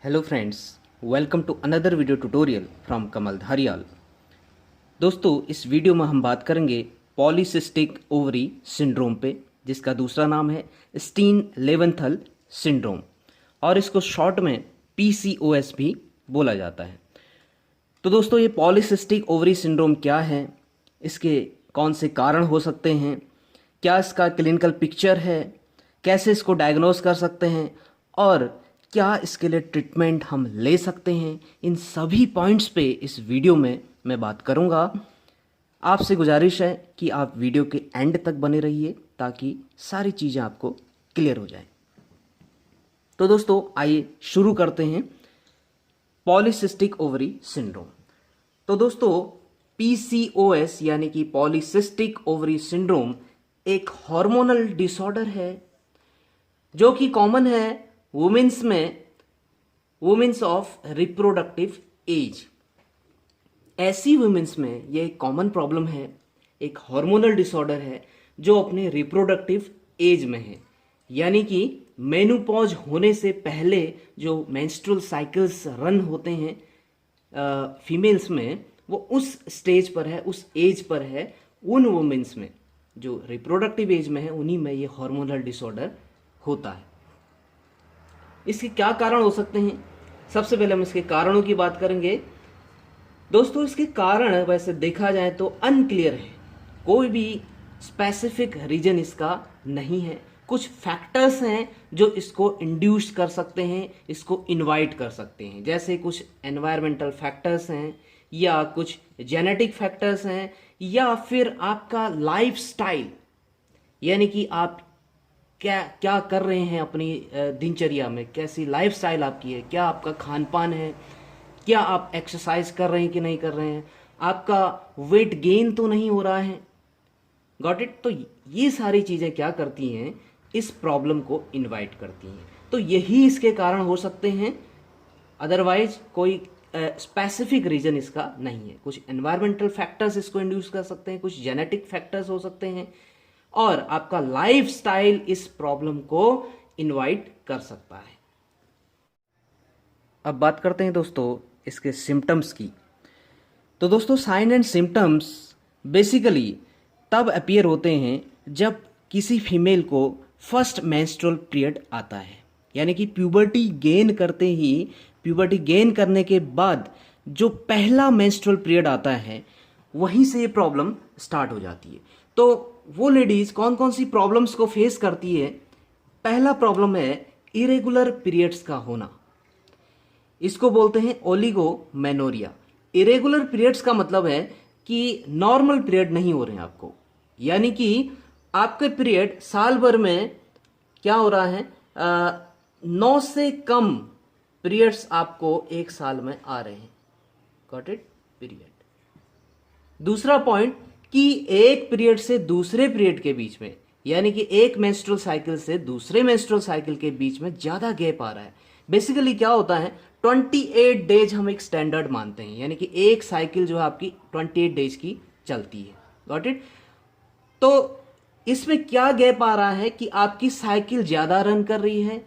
Hello friends, welcome to another video tutorial from Kamal Dhariyal. दोस्तों, इस video में हम बात करेंगे पॉलीसिस्टिक ओवरी सिंड्रोम पे, जिसका दूसरा नाम है स्टीन लेवेंथल सिंड्रोम और इसको शॉर्ट में PCOS भी बोला जाता है। तो दोस्तों, ये पॉलीसिस्टिक ओवरी सिंड्रोम क्या है, इसके कौन से कारण हो सकते हैं, क्या इसका क्लिनिकल पिक्चर है, कैसे इसको डायग्नोज कर सकते हैं और क्या इसके लिए ट्रीटमेंट हम ले सकते हैं, इन सभी पॉइंट्स पे इस वीडियो में मैं बात करूंगा। आपसे गुजारिश है कि आप वीडियो के एंड तक बने रहिए ताकि सारी चीज़ें आपको क्लियर हो जाए। तो दोस्तों, आइए शुरू करते हैं पॉलीसिस्टिक ओवरी सिंड्रोम। तो दोस्तों, PCOS यानी कि पॉलीसिस्टिक ओवरी सिंड्रोम एक हार्मोनल डिसऑर्डर है जो कि कॉमन है वुमेन्स में, वुमेन्स ऑफ रिप्रोडक्टिव एज। ऐसी वुमेन्स में ये एक कॉमन प्रॉब्लम है, एक हार्मोनल डिसऑर्डर है जो अपने रिप्रोडक्टिव एज में है, यानी कि मेनोपॉज होने से पहले जो मेंस्ट्रुअल साइकिल्स रन होते हैं फीमेल्स में, वो उस स्टेज पर है, उस एज पर है। उन वुमेन्स में जो रिप्रोडक्टिव एज में है, उन्हीं में ये हार्मोनल डिसऑर्डर होता है। इसके क्या कारण हो सकते हैं? सबसे पहले हम इसके कारणों की बात करेंगे। दोस्तों, इसके कारण वैसे देखा जाए तो अनक्लियर है, कोई भी स्पेसिफिक रीजन इसका नहीं है। कुछ फैक्टर्स हैं जो इसको इंड्यूस कर सकते हैं, इसको इनवाइट कर सकते हैं, जैसे कुछ एनवायरमेंटल फैक्टर्स हैं या कुछ जेनेटिक फैक्टर्स हैं या फिर आपका लाइफस्टाइल, यानी कि आप क्या क्या कर रहे हैं अपनी दिनचर्या में, कैसी लाइफस्टाइल आपकी है, क्या आपका खान पान है, क्या आप एक्सरसाइज कर रहे हैं कि नहीं कर रहे हैं, आपका वेट गेन तो नहीं हो रहा है। Got it? तो ये सारी चीज़ें क्या करती हैं, इस प्रॉब्लम को इनवाइट करती हैं। तो यही इसके कारण हो सकते हैं, अदरवाइज कोई स्पेसिफिक रीजन इसका नहीं है। कुछ एनवायरमेंटल फैक्टर्स इसको इंड्यूस कर सकते हैं, कुछ जेनेटिक फैक्टर्स हो सकते हैं और आपका लाइफस्टाइल इस प्रॉब्लम को इनवाइट कर सकता है। अब बात करते हैं दोस्तों इसके सिम्टम्स की। तो दोस्तों, साइन एंड सिम्टम्स बेसिकली तब अपीयर होते हैं जब किसी फीमेल को फर्स्ट मेंस्ट्रुअल पीरियड आता है, यानी कि प्यूबर्टी गेन करते ही, प्यूबर्टी गेन करने के बाद जो पहला मेंस्ट्रुअल पीरियड आता है, वहीं से ये प्रॉब्लम स्टार्ट हो जाती है। तो वो लेडीज कौन कौन सी प्रॉब्लम्स को फेस करती है? पहला प्रॉब्लम है इरेगुलर पीरियड्स का होना, इसको बोलते हैं ओलिगोमेनोरिया। इरेगुलर पीरियड्स का मतलब है कि नॉर्मल पीरियड नहीं हो रहे हैं आपको, यानी कि आपके पीरियड साल भर में क्या हो रहा है, 9 से कम पीरियड्स आपको एक साल में आ रहे हैं। Got it? पीरियड। दूसरा पॉइंट कि एक पीरियड से दूसरे पीरियड के बीच में, यानी कि एक मेंस्ट्रुअल साइकिल से दूसरे मेंस्ट्रुअल साइकिल के बीच में ज्यादा गैप आ रहा है। बेसिकली क्या होता है, 28 डेज हम एक स्टैंडर्ड मानते हैं, यानी कि एक साइकिल जो है आपकी 28 डेज की चलती है। Got it? तो इसमें क्या गैप आ रहा है कि आपकी साइकिल ज्यादा रन कर रही है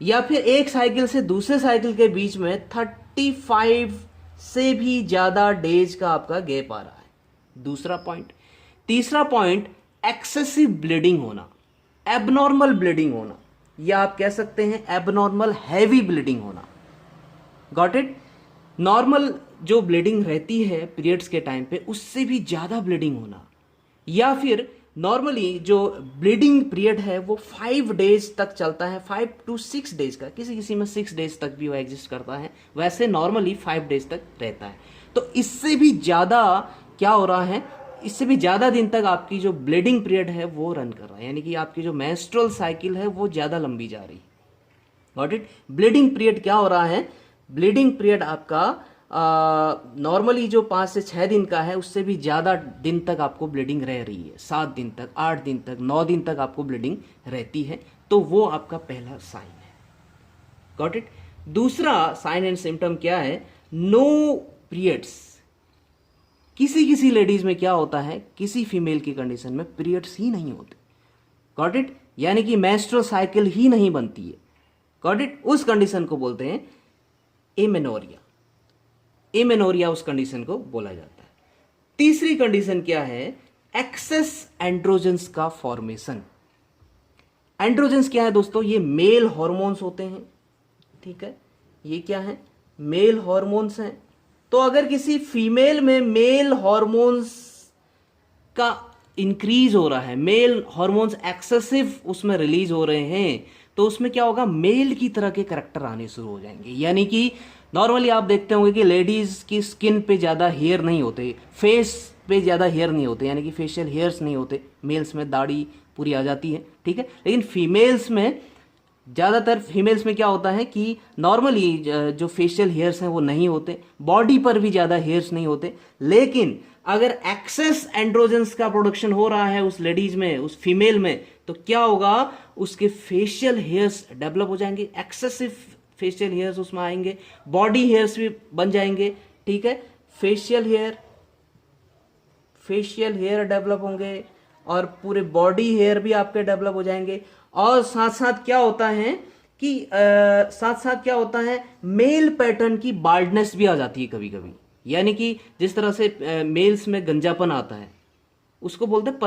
या फिर एक साइकिल से दूसरे साइकिल के बीच में 35 से भी ज्यादा डेज का आपका गैप आ रहा है। दूसरा पॉइंट। तीसरा पॉइंट, एक्सेसिव ब्लीडिंग होना, एबनॉर्मल ब्लीडिंग होना, या आप कह सकते हैं एबनॉर्मल हैवी ब्लीडिंग होना। Got it? नॉर्मल जो ब्लीडिंग रहती है पीरियड्स के टाइम पे, उससे भी ज्यादा ब्लीडिंग होना, या फिर नॉर्मली जो ब्लीडिंग पीरियड है वो 5 डेज तक चलता है, 5 to 6 डेज का, किसी किसी में 6 डेज तक भी वो एग्जिस्ट करता है, वैसे नॉर्मली 5 डेज तक रहता है। तो इससे भी ज्यादा क्या हो रहा है, इससे भी ज्यादा दिन तक आपकी जो ब्लीडिंग पीरियड है वो रन कर रहा है, यानी कि आपकी जो मेंस्ट्रुअल साइकिल है वो ज्यादा लंबी जा रही है। Got it? ब्लीडिंग पीरियड क्या हो रहा है, ब्लीडिंग पीरियड आपका नॉर्मली जो 5 से 6 दिन का है, उससे भी ज्यादा दिन तक आपको ब्लीडिंग रह रही है, 7 दिन तक, 8 दिन तक, 9 दिन तक आपको ब्लीडिंग रहती है। तो वो आपका पहला साइन है। Got it? दूसरा साइन एंड सिम्टम क्या है, नो पीरियड्स। किसी किसी लेडीज में क्या होता है, किसी फीमेल की कंडीशन में पीरियड्स ही नहीं होते। Got it? यानी कि मेंस्ट्रुअल साइकिल ही नहीं बनती है। Got it? उस कंडीशन को बोलते हैं एमेनोरिया, एमेनोरिया उस कंडीशन को बोला जाता है। तीसरी कंडीशन क्या है, एक्सेस एंड्रोजन्स का फॉर्मेशन। एंड्रोजन्स क्या है दोस्तों, ये मेल हॉर्मोन्स होते हैं, ठीक है, ये क्या है, मेल हॉर्मोन्स हैं। तो अगर किसी फीमेल में मेल हॉर्मोन्स का इंक्रीज हो रहा है, मेल हॉर्मोन्स एक्सेसिव उसमें रिलीज हो रहे हैं, तो उसमें क्या होगा, मेल की तरह के करेक्टर आने शुरू हो जाएंगे। यानी कि नॉर्मली आप देखते होंगे कि लेडीज की स्किन पे ज़्यादा हेयर नहीं होते, फेस पे ज़्यादा हेयर नहीं होते, यानी कि फेशियल हेयर्स नहीं होते। मेल्स में दाढ़ी पूरी आ जाती है, ठीक है, लेकिन फीमेल्स में, ज़्यादातर फीमेल्स में क्या होता है कि नॉर्मली जो फेशियल हेयर्स हैं वो नहीं होते, बॉडी पर भी ज़्यादा हेयर्स नहीं होते। लेकिन अगर एक्सेस एंड्रोजन्स का प्रोडक्शन हो रहा है उस लेडीज में, उस फीमेल में, तो क्या होगा, उसके फेशियल हेयर्स डेवलप हो जाएंगे, एक्सेसिव फेशियल हेयर्स उसमें आएंगे, बॉडी हेयर्स भी बन जाएंगे, ठीक है, फेशियल हेयर डेवलप होंगे और पूरे बॉडी हेयर भी आपके डेवलप हो जाएंगे। और साथ साथ क्या होता है कि मेल पैटर्न की बाल्डनेस भी आ जाती है कभी कभी। यानी कि जिस तरह से मेल्स में गंजापन आता है उसको बोलते हैं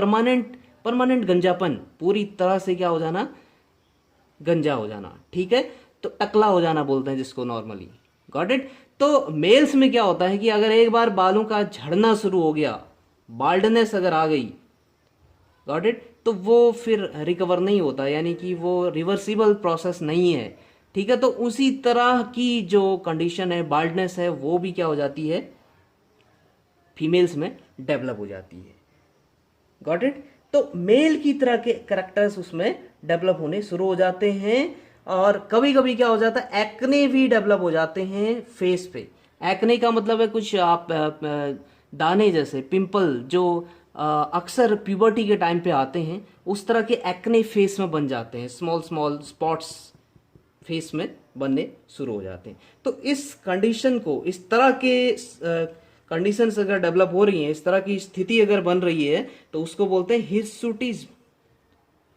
परमानेंट गंजापन, पूरी तरह से क्या हो जाना, गंजा हो जाना, ठीक है, तो टकला हो जाना बोलते हैं जिसको नॉर्मली। Got it. तो मेल्स में क्या होता है कि अगर एक बार बालों का झड़ना शुरू हो गया, बाल्डनेस अगर आ गई, गॉट इट, तो वो फिर रिकवर नहीं होता, यानी कि वो रिवर्सिबल प्रोसेस नहीं है, ठीक है। तो उसी तरह की जो कंडीशन है, बाल्डनेस है, वो भी क्या हो जाती है, फीमेल्स में डेवलप हो जाती है। Got it. तो मेल की तरह के कैरेक्टर्स उसमें डेवलप होने शुरू हो जाते हैं। और कभी कभी क्या हो जाता है, एक्ने भी डेवलप हो जाते हैं फेस पे। एक्ने का मतलब है कुछ आप दाने जैसे पिंपल जो अक्सर प्यूबर्टी के टाइम पे आते हैं, उस तरह के एक्ने फेस में बन जाते हैं, स्मॉल स्पॉट्स फेस में बनने शुरू हो जाते हैं। तो इस कंडीशन को, इस तरह के कंडीशंस अगर डेवलप हो रही हैं, इस तरह की स्थिति अगर बन रही है, तो उसको बोलते हैं हिर्सुटिज्म।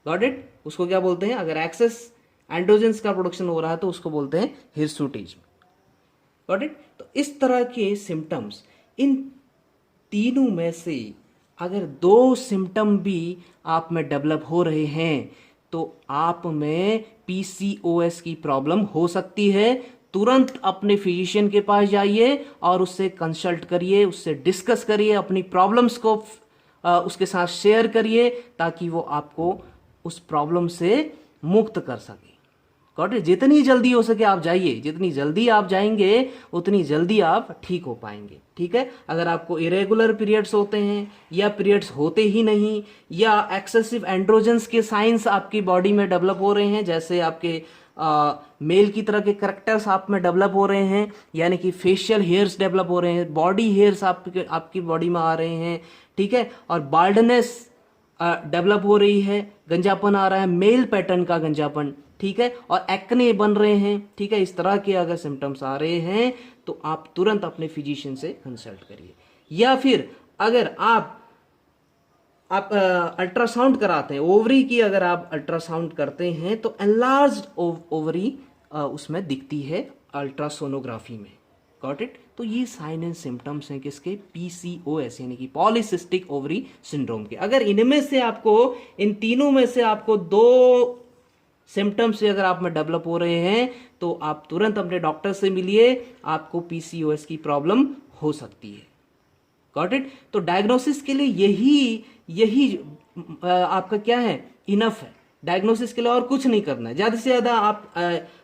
Got it. उसको क्या बोलते हैं, अगर एक्सेस एंड्रोजन्स का प्रोडक्शन हो रहा है तो उसको बोलते हैं हिर्सुटिज्म। Got it. तो इस तरह के सिम्टम्स, इन तीनों में से अगर दो सिम्टम भी आप में डेवलप हो रहे हैं तो आप में पीसीओएस की प्रॉब्लम हो सकती है। तुरंत अपने फिजिशियन के पास जाइए और उससे कंसल्ट करिए, उससे डिस्कस करिए, अपनी प्रॉब्लम्स को उसके साथ शेयर करिए ताकि वो आपको उस प्रॉब्लम से मुक्त कर सके। Got it. जितनी जल्दी हो सके आप जाइए, जितनी जल्दी आप जाएंगे उतनी जल्दी आप ठीक हो पाएंगे, ठीक है। अगर आपको इरेगुलर पीरियड्स होते हैं या पीरियड्स होते ही नहीं, या एक्सेसिव एंड्रोजन्स के साइंस आपकी बॉडी में डेवलप हो रहे हैं, जैसे आपके मेल की तरह के करेक्टर्स आप में डेवलप हो रहे हैं, यानी कि फेशियल हेयर्स डेवलप हो रहे हैं, बॉडी हेयर्स आपकी बॉडी में आ रहे हैं, ठीक है, और बाल्डनेस डेवलप हो रही है, गंजापन आ रहा है, मेल पैटर्न का गंजापन, ठीक है, और एक्ने बन रहे हैं, ठीक है, इस तरह के अगर सिम्टम्स आ रहे हैं तो आप तुरंत अपने फिजिशियन से कंसल्ट करिए। या फिर अगर आप अल्ट्रासाउंड कराते हैं, ओवरी की अगर आप अल्ट्रासाउंड करते हैं तो एनलार्ज्ड ओवरी उसमें दिखती है अल्ट्रासोनोग्राफी में। Got it. तो ये साइन एंड सिम्टम्स हैं किसके, पीसीओएस यानी कि पॉलीसिस्टिक ओवरी सिंड्रोम के। अगर इनमें से आपको, इन तीनों में से आपको दो सिम्टम्स अगर आप में डेवलप हो रहे हैं तो आप तुरंत अपने डॉक्टर से मिलिए, आपको पीसीओएस की प्रॉब्लम हो सकती है। Got it. तो डायग्नोसिस के लिए यही आपका क्या है, इनफ है। डायग्नोसिस के लिए और कुछ नहीं करना है, ज़्यादा से ज़्यादा आप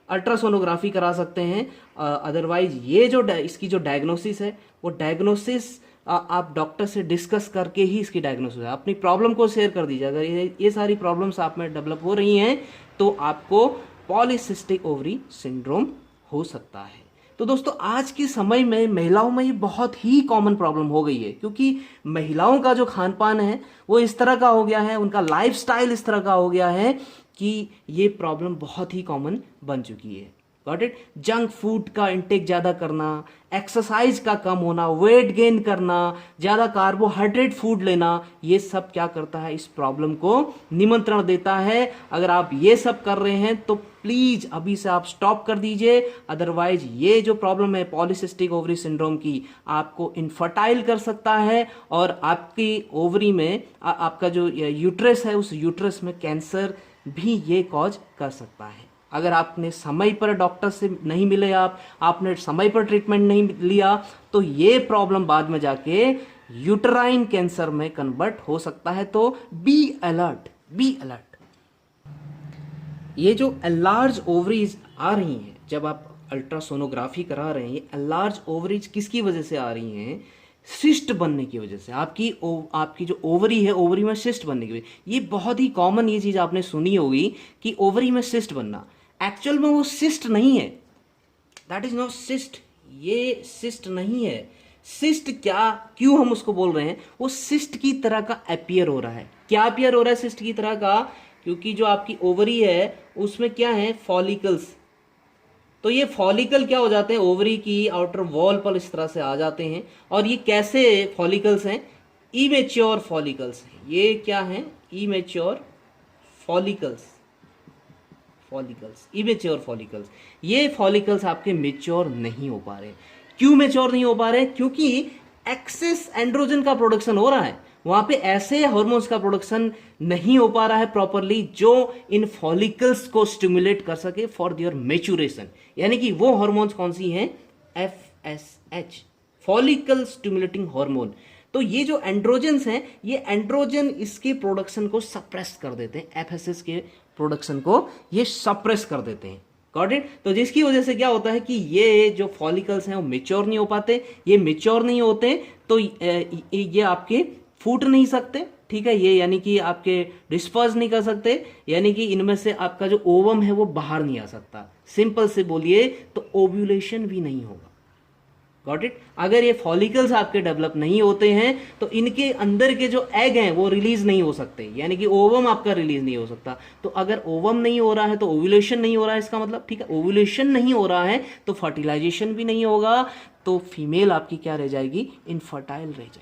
अल्ट्रासोनोग्राफी करा सकते हैं। अदरवाइज ये जो इसकी जो डायग्नोसिस है, वो डायग्नोसिस आप डॉक्टर से डिस्कस करके ही इसकी डायग्नोसिस है। अपनी प्रॉब्लम को शेयर कर दीजिए। अगर ये सारी प्रॉब्लम्स आप में डेवलप हो रही हैं तो आपको पॉलीसिस्टिक ओवरी सिंड्रोम हो सकता है। तो दोस्तों आज के समय में महिलाओं में ये बहुत ही कॉमन प्रॉब्लम हो गई है, क्योंकि महिलाओं का जो खान पान है वो इस तरह का हो गया है, उनका लाइफस्टाइल इस तरह का हो गया है कि ये प्रॉब्लम बहुत ही कॉमन बन चुकी है। Got it. जंक फूड का इंटेक ज़्यादा करना, एक्सरसाइज का कम होना, वेट गेन करना, ज़्यादा कार्बोहाइड्रेट फूड लेना, ये सब क्या करता है, इस प्रॉब्लम को निमंत्रण देता है। अगर आप ये सब कर रहे हैं तो प्लीज अभी से आप स्टॉप कर दीजिए, अदरवाइज ये जो प्रॉब्लम है पॉलीसिस्टिक ओवरी सिंड्रोम की, आपको इनफर्टाइल कर सकता है और आपकी ओवरी में आपका जो यूट्रस है उस यूट्रस में कैंसर भी ये कॉज कर सकता है। अगर आपने समय पर डॉक्टर से नहीं मिले, आपने समय पर ट्रीटमेंट नहीं लिया, तो ये प्रॉब्लम बाद में जाके यूटराइन कैंसर में कन्वर्ट हो सकता है। तो बी अलर्ट, बी अलर्ट। ये जो एलार्ज ओवरीज आ रही हैं, जब आप अल्ट्रासोनोग्राफी करा रहे हैं, ये एलार्ज ओवरीज किसकी वजह से आ रही हैं, सिस्ट बनने की वजह से। आपकी जो ओवरी है, ओवरी में सिस्ट बनने की वजह। ये बहुत ही कॉमन ये चीज आपने सुनी होगी कि ओवरी में सिस्ट बनना, एक्चुअल में वो सिस्ट नहीं है, दैट इज नॉट सिस्ट, ये सिस्ट नहीं है। सिस्ट क्या, क्यों हम उसको बोल रहे हैं, वो सिस्ट की तरह का अपीयर हो रहा है। क्या अपीयर हो रहा है सिस्ट की तरह का, क्योंकि जो आपकी ओवरी है उसमें क्या है, फॉलिकल्स। तो ये फॉलिकल क्या हो जाते हैं, ओवरी की आउटर वॉल पर इस तरह से आ जाते हैं। और ये कैसे फॉलिकल्स हैं, इमेच्योर फॉलिकल्स हैं। ये क्या हैं, इमेच्योर फॉलिकल्स, इमेच्योर फॉलिकल्स। ये फॉलिकल्स आपके मेच्योर नहीं हो पा रहे। क्यों मेच्योर नहीं हो पा रहे, क्योंकि एक्सेस एंड्रोजन का प्रोडक्शन हो रहा है, वहां पे ऐसे हार्मोन्स का प्रोडक्शन नहीं हो पा रहा है प्रॉपरली जो इन फॉलिकल्स को स्टिमुलेट कर सके फॉर देयर मेचुरेशन। यानी कि वो हार्मोन्स कौन सी हैं, FSH, फॉलिकल स्टिमुलेटिंग हार्मोन। तो ये जो एंड्रोजन्स हैं, ये एंड्रोजन इसके प्रोडक्शन को सप्रेस कर देते हैं, FSH के प्रोडक्शन को ये सप्रेस कर देते हैं, गॉट इट। तो जिसकी वजह से क्या होता है कि ये जो फॉलिकल्स हैं वो मेच्योर नहीं हो पाते। ये मेच्योर नहीं होते तो ये आपके फूट नहीं सकते, ठीक है, ये यानी कि आपके डिस्पर्स नहीं कर सकते, यानी कि इनमें से आपका जो ओवम है वो बाहर नहीं आ सकता। सिंपल से बोलिए तो ओव्यूलेशन भी नहीं होगा, गॉट इट। अगर ये फॉलिकल्स आपके डेवलप नहीं होते हैं तो इनके अंदर के जो एग हैं वो रिलीज नहीं हो सकते, यानी कि ओवम आपका रिलीज नहीं हो सकता। तो अगर ओवम नहीं हो रहा है तो ओव्यूलेशन नहीं हो रहा है, इसका मतलब, ठीक है, ओव्यूलेशन नहीं हो रहा है तो फर्टिलाइजेशन भी नहीं होगा, तो फीमेल आपकी क्या रह जाएगी, इनफर्टाइल रह जाएगी,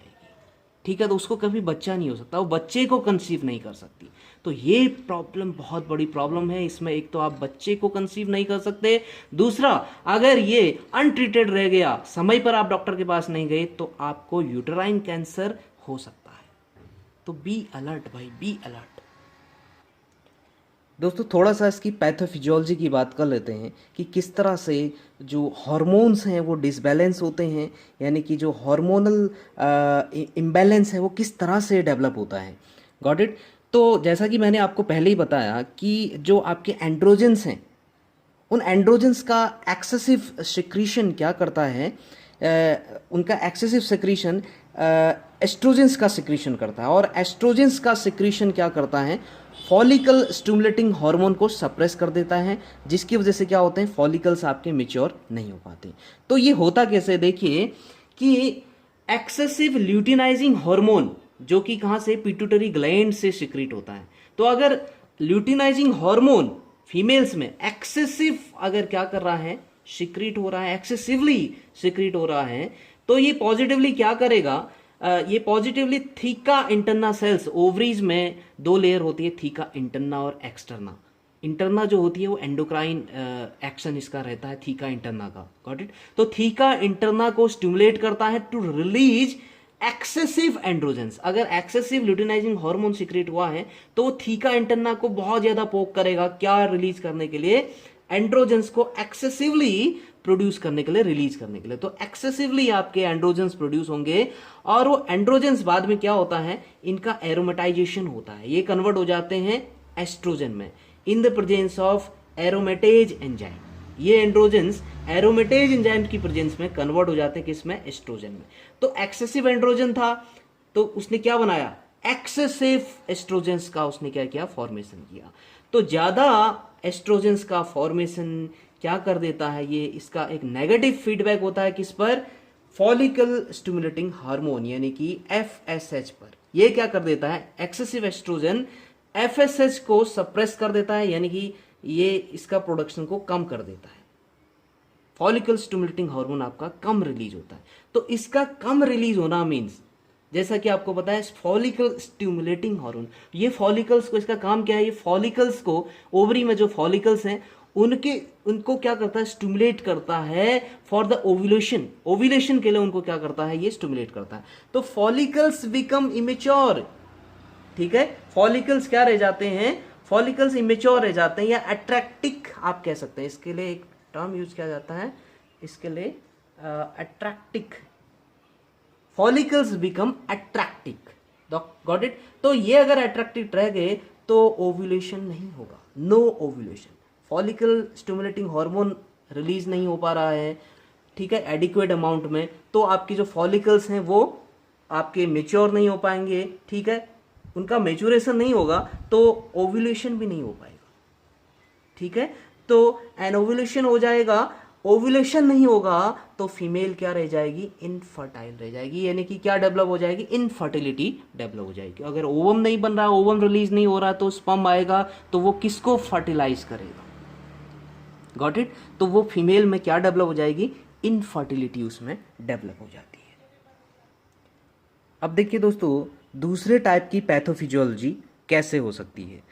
ठीक है। तो उसको कभी बच्चा नहीं हो सकता, वो बच्चे को कंसीव नहीं कर सकती। तो ये प्रॉब्लम बहुत बड़ी प्रॉब्लम है। इसमें एक तो आप बच्चे को कंसीव नहीं कर सकते, दूसरा अगर ये अनट्रीटेड रह गया, समय पर आप डॉक्टर के पास नहीं गए, तो आपको यूटराइन कैंसर हो सकता है। तो बी अलर्ट भाई, बी अलर्ट। दोस्तों थोड़ा सा इसकी पैथोफिजियोलॉजी की बात कर लेते हैं कि किस तरह से जो हार्मोन्स हैं वो डिसबैलेंस होते हैं, यानी कि जो हार्मोनल इम्बैलेंस है वो किस तरह से डेवलप होता है, गॉट इट। तो जैसा कि मैंने आपको पहले ही बताया कि जो आपके एंड्रोजन्स हैं, उन एंड्रोजन्स का एक्सेसिव सिक्रीशन क्या करता है, उनका एक्सेसिव सिक्रीशन एस्ट्रोजेंस का सिक्रीशन करता है, और एस्ट्रोजेंस का सिक्रीशन क्या करता है, फॉलिकल स्टिमुलेटिंग हार्मोन को सप्रेस कर देता है, जिसकी वजह से क्या होते हैं, फॉलिकल्स आपके मैच्योर नहीं हो पाते। तो ये होता कैसे, देखिए कि एक्सेसिव ल्यूटिनाइजिंग हार्मोन जो कि कहाँ से, पिट्यूटरी ग्लैंड से सिक्रीट होता है। तो अगर ल्यूटिनाइजिंग हार्मोन फीमेल्स में एक्सेसिव अगर क्या कर रहा है, सिक्रीट हो रहा है, एक्सेसिवली सिक्रीट हो रहा है, तो ये पॉजिटिवली क्या करेगा, ये positively theca interna cells, ovaries में दो लेयर होती है, थीका इंटरना और एक्सटर्ना। इंटरना जो होती है वो एंडोक्राइन एक्शन इसका रहता है, थीका इंटरना का, गॉट इट। तो थीका इंटरना को स्टिमुलेट करता है टू रिलीज एक्सेसिव एंड्रोजेंस। अगर एक्सेसिव ल्यूटिनाइजिंग हार्मोन सिक्रेट हुआ है तो वो थीका इंटरना को बहुत ज्यादा पोक करेगा, क्या रिलीज करने के लिए, एंड्रोजेंस को एक्सेसिवली प्रोड्यूस करने के लिए, रिलीज करने के लिए। तो एक्सेसिवली आपके एंड्रोजेंस प्रोड्यूस होंगे, और वो एंड्रोजेंस बाद में क्या होता है, इनका एरोमेटाइजेशन होता है, ये कन्वर्ट हो जाते हैं एस्ट्रोजन में in the presence of aromatase enzyme. ये एंड्रोजेंस एरोमेटेज एंजाइम की प्रेजेंस में कन्वर्ट हो जाते हैं, किसमें, एस्ट्रोजन में। तो एक्सेसिव एंड्रोजन था तो उसने क्या बनाया, एक्सेसिव एस्ट्रोजेंस का उसने क्या किया, फॉर्मेशन किया। तो ज्यादा एस्ट्रोजेंस का फॉर्मेशन क्या कर देता है, ये इसका एक नेगेटिव फीडबैक होता है किस पर, फॉलिकल स्टिमुलेटिंग हार्मोन यानी कि FSH पर। ये क्या कर देता है, एक्सेसिव एस्ट्रोजन FSH को सप्रेस कर देता है, यानी कि ये इसका प्रोडक्शन को कम कर देता है, फॉलिकल स्टिमुलेटिंग हार्मोन आपका कम रिलीज होता है। तो इसका कम रिलीज होना मीन्स, जैसा कि आपको पता है फॉलिकल स्टिमुलेटिंग हार्मोन, ये फॉलिकल्स को, इसका काम क्या है, ये फॉलिकल्स को, ओवरी में जो फॉलिकल्स हैं उनको क्या करता है, स्टिमुलेट करता है फॉर द ओव्यूलेशन। ओव्यूलेशन के लिए उनको क्या करता है, ये स्टिमुलेट करता है। तो फॉलिकल्स बिकम इमेच्योर, ठीक है, फॉलिकल्स क्या रह जाते हैं, फॉलिकल्स इमेच्योर रह जाते हैं, या अट्रैक्टिक आप कह सकते हैं। इसके लिए एक टर्म यूज किया जाता है, इसके लिए अट्रैक्टिक, फॉलिकल्स बिकम अट्रैक्टिक, गॉट इट। तो ये अगर अट्रैक्टिव रह गए तो ओव्यूलेशन नहीं होगा, no ovulation, follicle stimulating hormone release नहीं हो पा रहा है, ठीक है, एडिक्वेट अमाउंट में, तो आपकी जो फॉलिकल्स हैं वो आपके मेच्योर नहीं हो पाएंगे, ठीक है, उनका मेच्योरेशन नहीं होगा तो ओव्यूलेशन भी नहीं हो पाएगा, ठीक है। तो एनोव्यूलेशन हो जाएगा, ओव्यूलेशन नहीं होगा तो फीमेल क्या रह जाएगी, इनफर्टाइल रह जाएगी, यानी कि क्या डेवलप हो जाएगी, इनफर्टिलिटी डेवलप हो जाएगी। अगर ओवम नहीं बन रहा, ओवम रिलीज नहीं हो रहा, तो स्पर्म आएगा तो वो किसको फर्टिलाइज करेगा, गॉट इट। तो वो फीमेल में क्या डेवलप हो जाएगी, इनफर्टिलिटी उसमें डेवलप हो जाती है। अब देखिए दोस्तों, दूसरे टाइप की पैथोफिजियोलॉजी कैसे हो सकती है।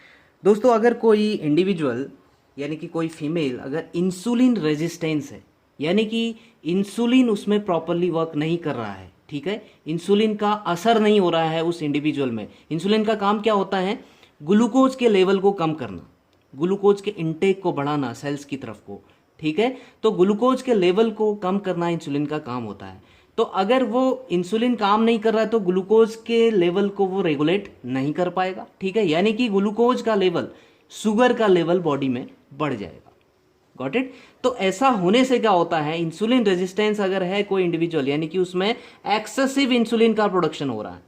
दोस्तों, अगर कोई इंडिविजुअल यानी कि कोई फीमेल अगर इंसुलिन रेजिस्टेंस है, यानी कि इंसुलिन उसमें प्रॉपरली वर्क नहीं कर रहा है, ठीक है, इंसुलिन का असर नहीं हो रहा है उस इंडिविजुअल में। इंसुलिन का काम क्या होता है, ग्लूकोज के लेवल को कम करना, ग्लूकोज के इंटेक को बढ़ाना सेल्स की तरफ को, ठीक है। तो ग्लूकोज के लेवल को कम करना इंसुलिन का काम होता है। तो अगर वो इंसुलिन काम नहीं कर रहा है तो ग्लूकोज के लेवल को वो रेगुलेट नहीं कर पाएगा, ठीक है, यानी कि ग्लूकोज का लेवल, शुगर का लेवल बॉडी में बढ़ जाएगा, गॉट इट। तो ऐसा होने से क्या होता है, इंसुलिन रेजिस्टेंस अगर है कोई इंडिविजुअल, यानी कि उसमें एक्सेसिव इंसुलिन का प्रोडक्शन हो रहा है,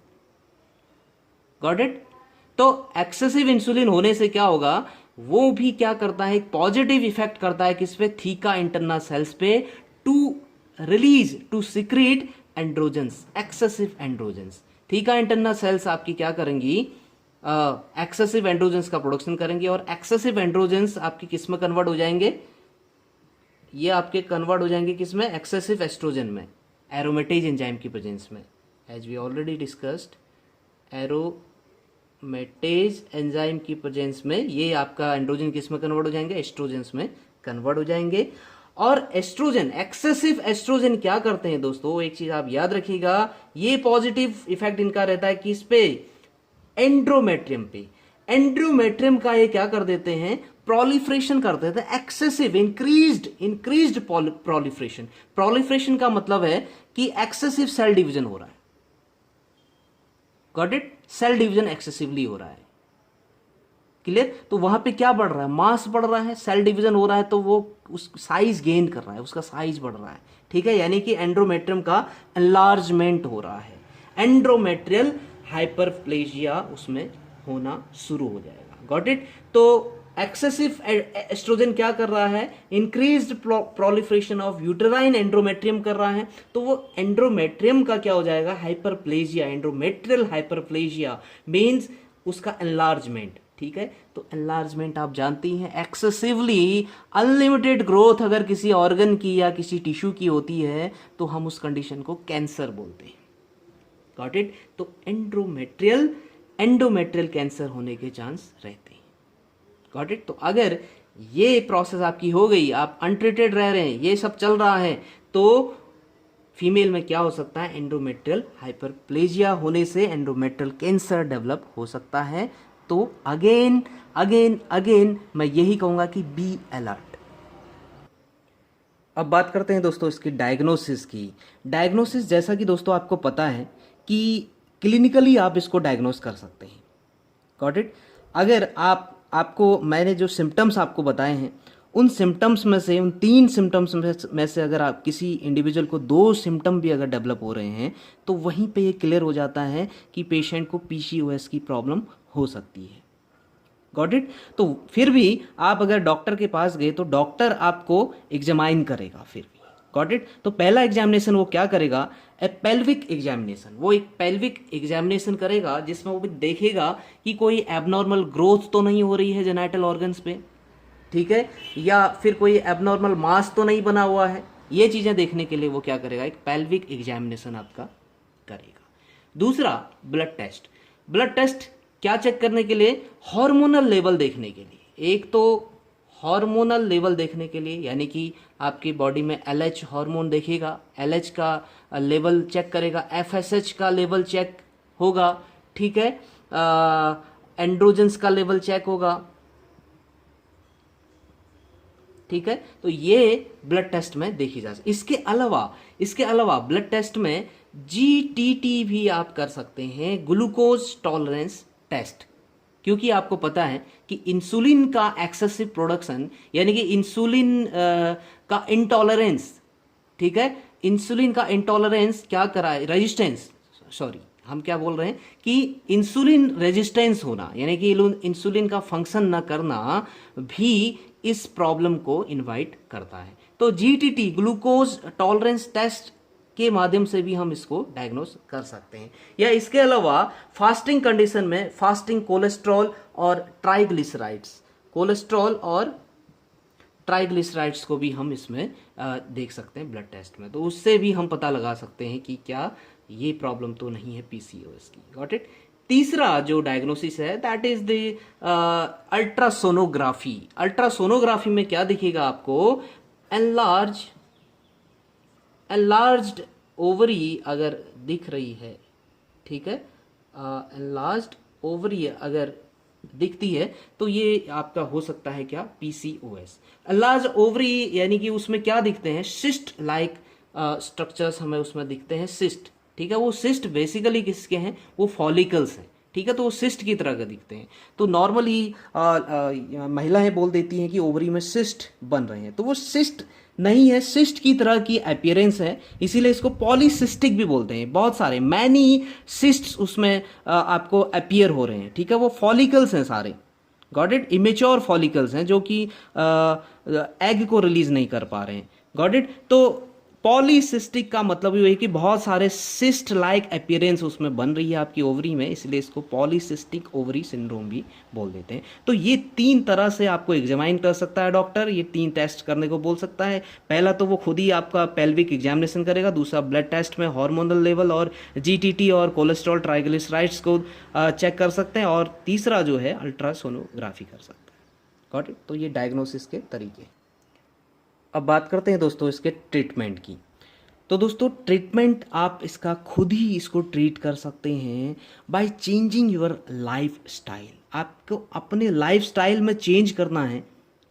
गॉट इट। तो एक्सेसिव इंसुलिन होने से क्या होगा, वो भी क्या करता है, एक पॉजिटिव इफेक्ट करता है किस पे, थीका इंटरनल सेल्स पे, to release, to secrete androgens, excessive androgens. Theca internal cells आपकी क्या करेंगी, एक्सेसिव एंड्रोजेंस का प्रोडक्शन करेंगे, और एक्सेसिव एंड्रोजेंस आपकी किस में कन्वर्ट हो जाएंगे, ये आपके कन्वर्ट हो जाएंगे किस में, एक्सेसिव एस्ट्रोजन में, एरोमेटेज एंजाइम की प्रेजेंस में, as we already discussed, aromatase enzyme की प्रेजेंस में ये आपका एंड्रोजन किस में कन्वर्ट हो जाएंगे, एस्ट्रोजेंस में कन्वर्ट हो जाएंगे। और एस्ट्रोजन, एक्सेसिव एस्ट्रोजन क्या करते हैं दोस्तों, एक चीज आप याद रखिएगा, ये पॉजिटिव इफेक्ट इनका रहता है किस पे, एंड्रोमेट्रियम पे। एंड्रोमेट्रियम का ये क्या कर देते हैं, प्रोलिफरेशन कर देते हैं, एक्सेसिव इंक्रीज्ड प्रोलिफरेशन। प्रोलिफरेशन का मतलब है कि एक्सेसिव सेल डिवीजन हो रहा है, got it, cell division excessively हो रहा है, क्लियर। तो वहां पे क्या बढ़ रहा है, मास बढ़ रहा है, सेल डिवीजन हो रहा है, तो वो उस साइज गेन कर रहा है, उसका साइज बढ़ रहा है, ठीक है, यानी कि एंड्रोमेट्रियम का एनलार्जमेंट हो रहा है, एंड्रोमेट्रियल हाइपरप्लेजिया उसमें होना शुरू हो जाएगा, गॉट इट। तो एक्सेसिव एस्ट्रोजन क्या कर रहा है, increased proliferation of uterine endometrium कर रहा है, तो वो एंड्रोमेट्रियम का क्या हो जाएगा, हाइपरप्लेजिया, एंड्रोमेट्रियल हाइपरप्लेजिया मींस उसका एनलार्जमेंट, ठीक है। तो एनलार्जमेंट आप जानती हैं, एक्सेसिवली अनलिमिटेड ग्रोथ अगर किसी ऑर्गन की या किसी टिश्यू की होती है तो हम उस कंडीशन को कैंसर बोलते हैं, गॉट इट। तो एंडोमेट्रियल कैंसर होने के चांस रहते हैं, गॉट इट। तो अगर ये प्रोसेस आपकी हो गई, आप अनट्रीटेड रह रहे हैं, ये सब चल रहा है, तो फीमेल में क्या हो सकता है, एंडोमेट्रियल हाइपरप्लेजिया होने से एंडोमेट्रियल कैंसर डेवलप हो सकता है। तो अगेन मैं यही कहूंगा कि बी अलर्ट। अब बात करते हैं दोस्तों इसकी डायग्नोसिस की। डायग्नोसिस जैसा कि दोस्तों आपको पता है कि क्लिनिकली आप इसको डायग्नोस कर सकते हैं, गॉट इट। अगर आपको मैंने जो सिम्टम्स आपको बताए हैं उन सिम्टम्स में से, उन 3 सिम्टम्स में से अगर आप किसी इंडिविजुअल को 2 सिम्टम भी अगर डेवलप हो रहे हैं तो वहीं पे ये क्लियर हो जाता है कि पेशेंट को पीसीओएस की प्रॉब्लम हो सकती है, गॉट इट। तो फिर भी आप अगर डॉक्टर के पास गए तो डॉक्टर आपको एग्जामाइन करेगा फिर भी, गॉट इट। तो पहला एग्जामिनेशन वो क्या करेगा, ए पेल्विक एग्जामिनेशन, वो एक पेल्विक एग्जामिनेशन करेगा जिसमें वो भी देखेगा कि कोई एबनॉर्मल ग्रोथ तो नहीं हो रही है जेनाइटल ऑर्गन्स पे, ठीक है, या फिर कोई एबनॉर्मल मास तो नहीं बना हुआ है, ये चीज़ें देखने के लिए वो क्या करेगा, एक पेल्विक एग्जामिनेशन आपका करेगा। दूसरा ब्लड टेस्ट। ब्लड टेस्ट क्या चेक करने के लिए, हार्मोनल लेवल देखने के लिए। एक तो हार्मोनल लेवल देखने के लिए, यानी कि आपकी बॉडी में LH हार्मोन देखेगा, LH का लेवल चेक करेगा, FSH का लेवल चेक होगा, ठीक है, एंड्रोजन्स का लेवल चेक होगा, ठीक है। तो ये ब्लड टेस्ट में देखी जा सकती। इसके अलावा ब्लड टेस्ट में GTT भी आप कर सकते हैं, ग्लूकोज टॉलरेंस टेस्ट, क्योंकि आपको पता है कि इंसुलिन का एक्सेसिव प्रोडक्शन, यानी कि इंसुलिन का इंटॉलरेंस, ठीक है, इंसुलिन का इंटॉलरेंस क्या करा, रेजिस्टेंस, सॉरी हम क्या बोल रहे हैं कि इंसुलिन रेजिस्टेंस होना, यानी कि इंसुलिन का फंक्शन न करना भी इस प्रॉब्लम को इनवाइट करता है। तो GTT ग्लूकोज टॉलरेंस टेस्ट के माध्यम से भी हम इसको डायग्नोस कर सकते हैं। या इसके अलावा फास्टिंग कंडीशन में फास्टिंग कोलेस्ट्रॉल और ट्राइग्लिसराइड्स को भी हम इसमें देख सकते हैं ब्लड टेस्ट में। तो उससे भी हम पता लगा सकते हैं कि क्या ये प्रॉब्लम तो नहीं है PCOS की। Got it. तीसरा जो डायग्नोसिस है that is the ultrasonography. Ultrasonography में क्या दिखेगा आपको, एनलार्ज्ड ओवरी अगर दिख रही है, ठीक है, एनलार्ज्ड ओवरी अगर दिखती है तो ये आपका हो सकता है क्या, PCOS। एनलार्ज्ड ओवरी यानी कि उसमें क्या दिखते हैं, सिस्ट लाइक स्ट्रक्चर्स हमें उसमें दिखते हैं, सिस्ट, ठीक है। वो सिस्ट बेसिकली किसके हैं, वो फॉलिकल्स हैं, ठीक है। तो वो सिस्ट की तरह का दिखते हैं। तो नॉर्मली महिलाएं बोल देती हैं कि ओवरी में सिस्ट बन रहे हैं, तो वो सिस्ट नहीं है, सिस्ट की तरह की अपीयरेंस है, इसीलिए इसको पॉलीसिस्टिक भी बोलते हैं। बहुत सारे मैनी सिस्ट्स उसमें आपको अपीयर हो रहे हैं, ठीक है। वो फॉलिकल्स हैं सारे, गॉट इट, इमेच्योर फॉलिकल्स हैं जो कि एग को रिलीज नहीं कर पा रहे हैं, गॉट इट। तो पॉलीसिस्टिक का मतलब ये है कि बहुत सारे सिस्ट लाइक अपीयरेंस उसमें बन रही है आपकी ओवरी में, इसलिए इसको पॉलीसिस्टिक ओवरी सिंड्रोम भी बोल देते हैं। तो ये 3 तरह से आपको एग्जामिन कर सकता है डॉक्टर, ये 3 टेस्ट करने को बोल सकता है। पहला तो वो खुद ही आपका पेल्विक एग्जामिनेशन करेगा, दूसरा ब्लड टेस्ट में हार्मोनल लेवल और GTT और कोलेस्ट्रॉल ट्राइग्लिसराइड्स को चेक कर सकते हैं, और तीसरा जो है अल्ट्रासोनोग्राफी कर सकते हैं, गॉट इट। तो ये डायग्नोसिस के तरीके। अब बात करते हैं दोस्तों इसके ट्रीटमेंट की। तो दोस्तों ट्रीटमेंट आप इसका खुद ही इसको ट्रीट कर सकते हैं by changing your life style. आपको अपने लाइफ स्टाइल में चेंज करना है,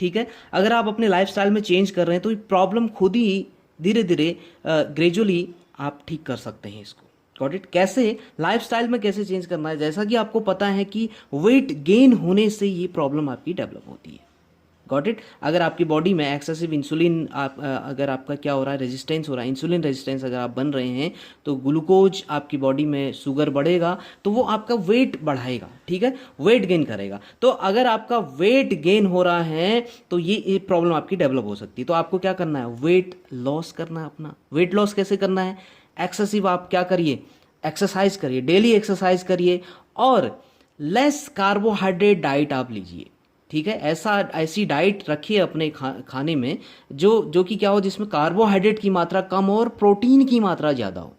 ठीक है। अगर आप अपने लाइफ स्टाइल में चेंज कर रहे हैं तो ये प्रॉब्लम खुद ही धीरे धीरे ग्रेजुअली आप ठीक कर सकते हैं इसको, गॉट इट। कैसे, लाइफ स्टाइल में कैसे चेंज करना है, जैसा कि आपको पता है कि वेट गेन होने से ये प्रॉब्लम आपकी डेवलप होती है, गॉट इट। अगर आपकी बॉडी में एक्सेसिव इंसुलिन अगर आपका क्या हो रहा है, रेजिस्टेंस हो रहा है, इंसुलिन रेजिस्टेंस अगर आप बन रहे हैं तो ग्लूकोज आपकी बॉडी में शुगर बढ़ेगा तो वो आपका वेट बढ़ाएगा, ठीक है, वेट गेन करेगा। तो अगर आपका वेट गेन हो रहा है तो ये प्रॉब्लम आपकी डेवलप हो सकती है। तो आपको क्या करना है, वेट लॉस करना है अपना। वेट लॉस कैसे करना है, एक्सेसिव आप क्या करिए, एक्सरसाइज करिए, डेली एक्सरसाइज करिए, और लेस कार्बोहाइड्रेट डाइट आप लीजिए, ठीक है। ऐसी डाइट रखिए अपने खाने में जो कि क्या हो, जिसमें कार्बोहाइड्रेट की मात्रा कम हो और प्रोटीन की मात्रा ज़्यादा हो,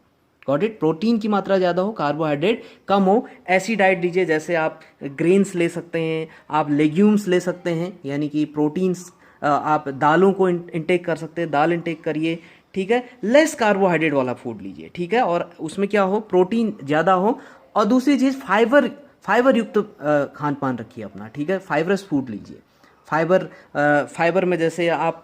गॉट इट। प्रोटीन की मात्रा ज़्यादा हो, कार्बोहाइड्रेट कम हो, ऐसी डाइट दीजिए। जैसे आप ग्रेन्स ले सकते हैं, आप लेग्यूम्स ले सकते हैं, यानी कि प्रोटीन्स, आप दालों को इंटेक कर सकते हैं, दाल इंटेक करिए, ठीक है। लेस कार्बोहाइड्रेट वाला फूड लीजिए, ठीक है, और उसमें क्या हो, प्रोटीन ज़्यादा हो। और दूसरी चीज़ फाइबर युक्त खान पान रखिए अपना, ठीक है। फाइबरस फूड लीजिए। फाइबर में जैसे आप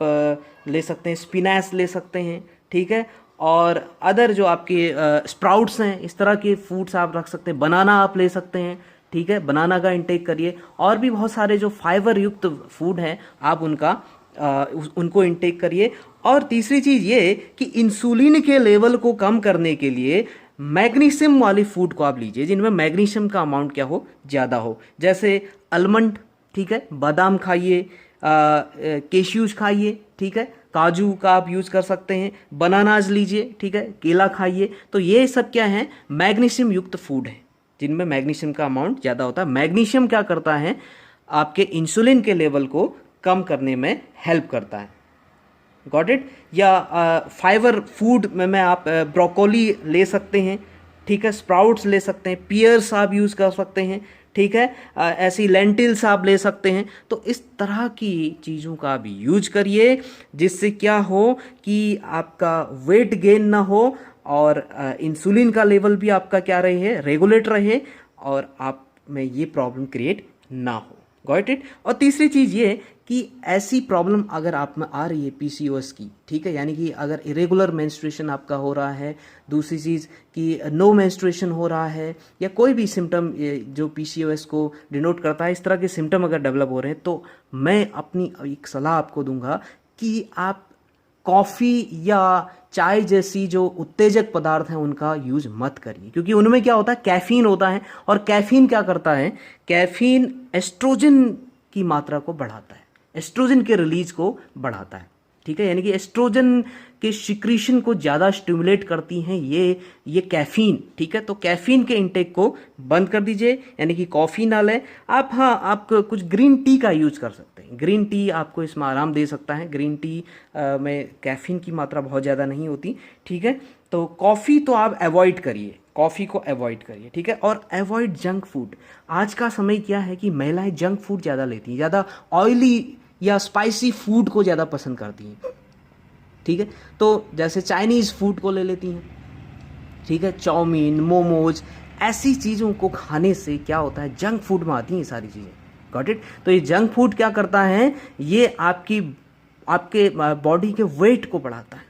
ले सकते हैं, स्पिनैच ले सकते हैं, ठीक है, और अदर जो आपके स्प्राउट्स हैं, इस तरह के फूड्स आप रख सकते हैं। बनाना आप ले सकते हैं, ठीक है, बनाना का इंटेक करिए। और भी बहुत सारे जो फाइबर युक्त फूड हैं आप उनको इंटेक करिए। और तीसरी चीज़ ये कि इंसुलिन के लेवल को कम करने के लिए मैग्नीशियम वाली फूड को आप लीजिए, जिनमें मैग्नीशियम का अमाउंट क्या हो, ज़्यादा हो। जैसे अलमंड, ठीक है, बादाम खाइए, केश्यूज खाइए, ठीक है, काजू का आप यूज़ कर सकते हैं, बनानाज लीजिए, ठीक है, केला खाइए। तो ये सब क्या है, मैग्नीशियम युक्त फूड है जिनमें मैग्नीशियम का अमाउंट ज़्यादा होता है। मैग्नीशियम क्या करता है, आपके इंसुलिन के लेवल को कम करने में हेल्प करता है। Got it. या फाइबर फूड में आप ब्रोकोली ले सकते हैं, ठीक है, स्प्राउट्स ले सकते हैं, पियर्स आप यूज़ कर सकते हैं, ठीक है, ऐसी लेंटिल्स आप ले सकते हैं। तो इस तरह की चीज़ों का आप यूज करिए जिससे क्या हो कि आपका वेट गेन ना हो और इंसुलिन का लेवल भी आपका क्या रहे, रेगुलेट रहे और आप में ये प्रॉब्लम क्रिएट ना हो। Got it. और तीसरी चीज़ ये कि ऐसी प्रॉब्लम अगर आप में आ रही है पीसीओएस की, ठीक है, यानी कि अगर इरेगुलर मेंस्ट्रुएशन आपका हो रहा है, दूसरी चीज़ कि नो मेंस्ट्रुएशन हो रहा है, या कोई भी सिम्टम जो पीसीओएस को डिनोट करता है, इस तरह के सिम्टम अगर डेवलप हो रहे हैं, तो मैं अपनी एक सलाह आपको दूंगा कि आप कॉफ़ी या चाय जैसी जो उत्तेजक पदार्थ हैं उनका यूज मत करिए, क्योंकि उनमें क्या होता है, कैफीन होता है। और कैफीन क्या करता है, कैफीन एस्ट्रोजन की मात्रा को बढ़ाता है, एस्ट्रोजन के रिलीज को बढ़ाता है, ठीक है, यानी कि एस्ट्रोजन के सिक्रीशन को ज़्यादा स्टिमुलेट करती हैं ये कैफीन, ठीक है। तो कैफीन के इंटेक को बंद कर दीजिए, यानी कि कॉफ़ी ना लें आप। हाँ, आप कुछ ग्रीन टी का यूज़ कर सकते हैं, ग्रीन टी आपको इसमें आराम दे सकता है। ग्रीन टी में कैफीन की मात्रा बहुत ज़्यादा नहीं होती, ठीक है। तो कॉफ़ी तो आप अवॉइड करिए, कॉफ़ी को अवॉइड करिए, ठीक है। और अवॉइड जंक फूड। आज का समय क्या है कि महिलाएं जंक फूड ज़्यादा लेती हैं, ज़्यादा ऑयली या स्पाइसी फूड को ज़्यादा पसंद करती हैं, ठीक है। तो जैसे चाइनीज़ फूड को ले लेती हैं, ठीक है, चाउमीन, मोमोज, ऐसी चीज़ों को खाने से क्या होता है, जंक फूड में आती हैं ये सारी चीज़ें। Got it. तो ये जंक फूड क्या करता है, ये आपके बॉडी के वेट को बढ़ाता है,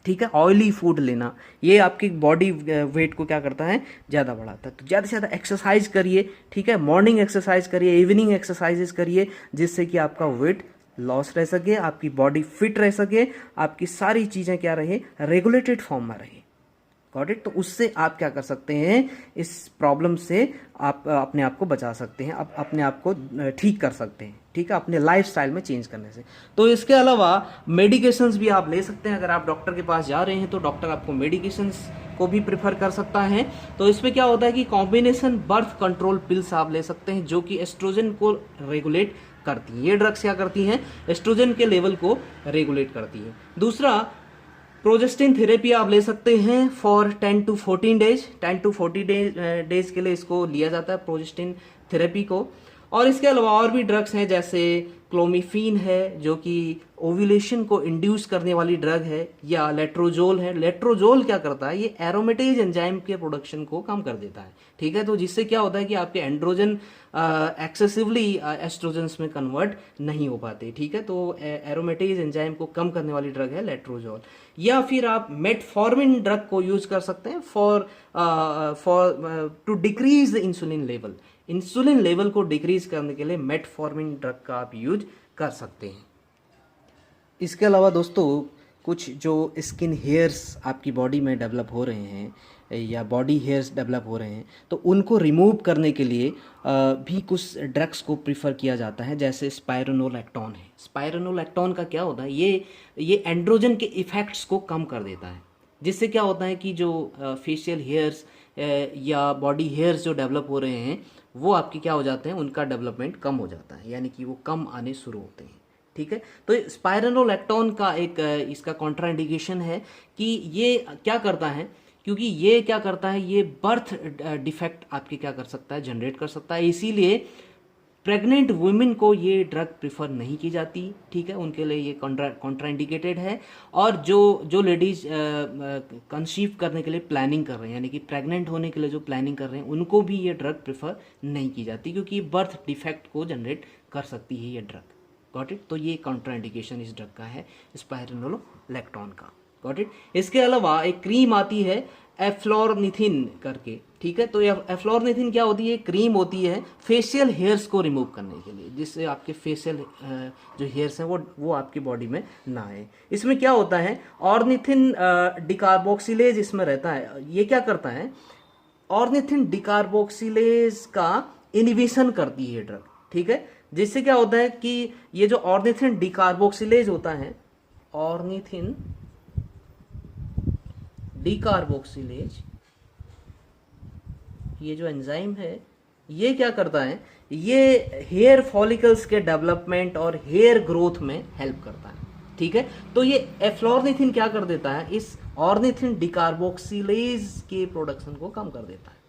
ठीक है। ऑयली फूड लेना ये आपकी बॉडी वेट को क्या करता है, ज़्यादा बढ़ाता है। तो ज़्यादा से ज़्यादा एक्सरसाइज करिए, ठीक है, मॉर्निंग एक्सरसाइज करिए, इवनिंग एक्सरसाइजेस करिए, जिससे कि आपका वेट लॉस रह सके, आपकी बॉडी फिट रह सके, आपकी सारी चीज़ें क्या रहे, रेगुलेटेड फॉर्म में रहे। Got it. तो उससे आप क्या कर सकते हैं, इस प्रॉब्लम से आप अपने आप को बचा सकते हैं, आप अपने आप को ठीक कर सकते हैं, ठीक है, अपने लाइफस्टाइल में चेंज करने से। तो इसके अलावा मेडिकेशंस भी आप ले सकते हैं। अगर आप डॉक्टर के पास जा रहे हैं तो डॉक्टर आपको मेडिकेशंस को भी प्रेफर कर सकता है। तो इसमें क्या होता है कि कॉम्बिनेशन बर्थ कंट्रोल पिल्स आप ले सकते हैं, जो कि एस्ट्रोजन को रेगुलेट करती हैं। ये ड्रग्स क्या करती हैं, एस्ट्रोजन के लेवल को रेगुलेट करती है। दूसरा, प्रोजेस्टिन थेरेपी आप ले सकते हैं for 10 to 14 days, 10 to 40 days के लिए इसको लिया जाता है, प्रोजेस्टिन थेरेपी को। और इसके अलावा और भी ड्रग्स हैं, जैसे क्लोमिफीन है जो कि ओव्यूलेशन को इंड्यूस करने वाली ड्रग है, या लेट्रोजोल है। लेट्रोजोल क्या करता है, ये एरोमेटेज एंजाइम के प्रोडक्शन को कम कर देता है, ठीक है। तो जिससे क्या होता है कि आपके एंड्रोजन एक्सेसिवली एस्ट्रोजन्स में कन्वर्ट नहीं हो पाते, ठीक है। तो एरोमेटेज एंजाइम को कम करने वाली ड्रग है लेट्रोजोल। या फिर आप मेटफॉर्मिन ड्रग को यूज कर सकते हैं for to decrease the insulin level. Insulin level को डिक्रीज करने के लिए मेटफॉर्मिन ड्रग का आप यूज कर सकते हैं। इसके अलावा दोस्तों, कुछ जो स्किन हेयर्स आपकी बॉडी में डेवलप हो रहे हैं या बॉडी हेयर्स डेवलप हो रहे हैं, तो उनको रिमूव करने के लिए भी कुछ ड्रग्स को प्रीफर किया जाता है, जैसे स्पाइरोनोलैक्टोन है। स्पाइरोनोलैक्टोन का क्या होता है, ये एंड्रोजन के इफ़ेक्ट्स को कम कर देता है, जिससे क्या होता है कि जो फेशियल हेयर्स या बॉडी हेयर्स जो डेवलप हो रहे हैं वो आपके क्या हो जाते हैं, उनका डेवलपमेंट कम हो जाता है, यानी कि वो कम आने शुरू होते हैं, ठीक है। तो स्पाइरोनोलैक्टोन का एक इसका कॉन्ट्राइंडिकेशन है कि ये क्या करता है, क्योंकि ये क्या करता है, ये बर्थ डिफेक्ट आपके क्या कर सकता है, जनरेट कर सकता है। इसीलिए प्रेग्नेंट वुमेन को ये ड्रग प्रिफर नहीं की जाती, ठीक है, उनके लिए ये कॉन्ट्राइंडिकेटेड है। और जो लेडीज कंसीव करने के लिए प्लानिंग कर रहे हैं, यानी कि प्रेग्नेंट होने के लिए जो प्लानिंग कर रहे हैं, उनको भी ये ड्रग प्रिफर नहीं की जाती, क्योंकि बर्थ डिफेक्ट को जनरेट कर सकती है ये ड्रग। Got it. तो ये कॉन्ट्राइंडिकेशन इस ड्रग का है, स्पाइरोनोलैक्टोन का। Got it. इसके अलावा एक क्रीम आती है एफ्लोरनिथिन करके, ठीक है। तो एफ्लोरनिथिन क्या होती है, क्रीम होती है फेशियल हेयर्स को रिमूव करने के लिए, जिससे आपके फेशियल जो हेयर्स हैं वो आपकी बॉडी में ना आए। इसमें क्या होता है, ऑर्निथिन डिकार्बोक्सिलेज इसमें रहता है। ये क्या करता है, ऑर्निथिन डिकार्बोक्सिलेज का इनिबिशन करती है ड्रग, ठीक है। जिससे क्या होता है कि ये जो ऑर्निथिन डिकार्बोक्सिलेज होता है, ऑर्निथिन डिकार्बोक्सिलेज, ये जो एंजाइम है ये क्या करता है, ये हेयर फॉलिकल्स के डेवलपमेंट और हेयर ग्रोथ में हेल्प करता है। ठीक है, तो ये एफ्लोरनिथिन क्या कर देता है, इस ऑर्निथिन डिकार्बोक्सिलेज के प्रोडक्शन को कम कर देता है।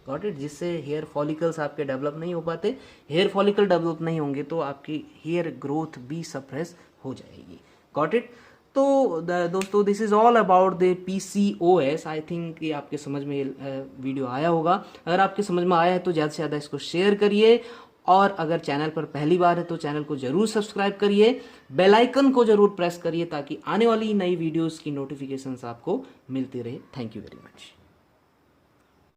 गॉट इट, जिससे हेयर फॉलिकल्स आपके डेवलप नहीं हो पाते। हेयर फॉलिकल डेवलप नहीं होंगे तो आपकी हेयर ग्रोथ भी सप्रेस हो जाएगी। Got it. तो दोस्तों this is all about the PCOS। I think ये आपके समझ में वीडियो आया होगा। अगर आपके समझ में आया है तो ज़्यादा से ज़्यादा इसको शेयर करिए, और अगर चैनल पर पहली बार है तो चैनल को जरूर सब्सक्राइब करिए, बेल आइकन को जरूर प्रेस करिए ताकि आने वाली नई वीडियोस की नोटिफिकेशंस आपको मिलती रहे। Thank you very much.